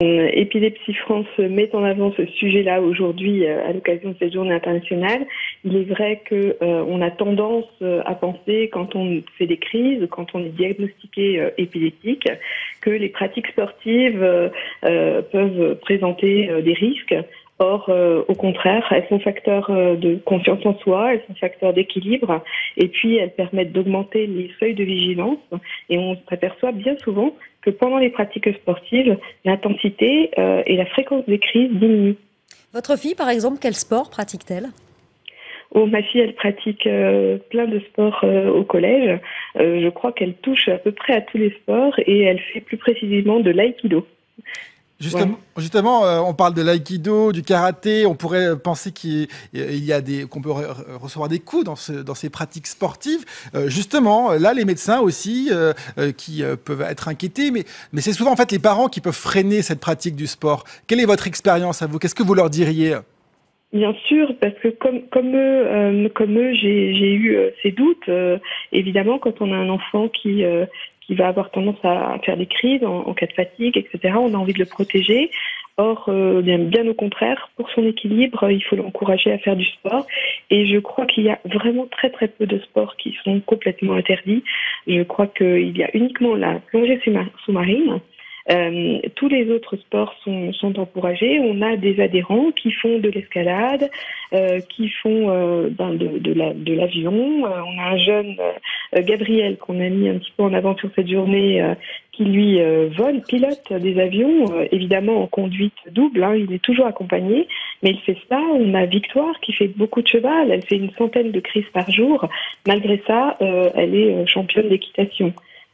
Épilepsie France met en avant ce sujet-là aujourd'hui à l'occasion de cette journée internationale. Il est vrai que on a tendance à penser, quand on fait des crises, quand on est diagnostiqué épileptique, que les pratiques sportives peuvent présenter des risques. Or, au contraire, elles sont facteurs de confiance en soi, elles sont facteurs d'équilibre, et puis elles permettent d'augmenter les seuils de vigilance. Et on s'aperçoit bien souvent que pendant les pratiques sportives, l'intensité et la fréquence des crises diminuent. Votre fille, par exemple, quel sport pratique-t-elle ? Oh, ma fille, elle pratique plein de sports au collège. Je crois qu'elle touche à peu près à tous les sports et elle fait plus précisément de l'aïkido. Justement, on parle de l'aïkido, du karaté. On pourrait penser qu'on peut recevoir des coups dans ces pratiques sportives. Justement, là, les médecins aussi qui peuvent être inquiétés, mais c'est souvent en fait les parents qui peuvent freiner cette pratique du sport. Quelle est votre expérience à vous ? Qu'est-ce que vous leur diriez ? Bien sûr, parce que comme eux, j'ai eu ces doutes. Évidemment, quand on a un enfant qui va avoir tendance à faire des crises en cas de fatigue, etc., on a envie de le protéger. Or, bien au contraire, pour son équilibre, il faut l'encourager à faire du sport. Et je crois qu'il y a vraiment très très peu de sports qui sont complètement interdits. Je crois qu'il y a uniquement la plongée sous-marine. Tous les autres sports sont encouragés. On a des adhérents qui font de l'escalade, qui font de l'avion. On a un jeune, Gabriel, qu'on a mis un petit peu en avant sur cette journée, qui lui pilote des avions, évidemment en conduite double, il est toujours accompagné, mais il fait ça. On a Victoire qui fait beaucoup de cheval, elle fait une centaine de crises par jour. Malgré ça, elle est championne d'équitation.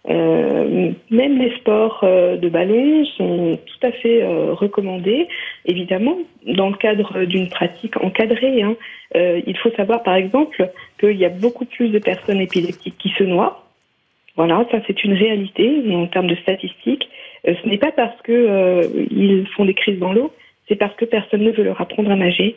Même les sports de ballon sont tout à fait recommandés, évidemment, dans le cadre d'une pratique encadrée. Il faut savoir, par exemple, qu'il y a beaucoup plus de personnes épileptiques qui se noient. Voilà, ça c'est une réalité en termes de statistiques. Ce n'est pas parce que ils font des crises dans l'eau, c'est parce que personne ne veut leur apprendre à nager.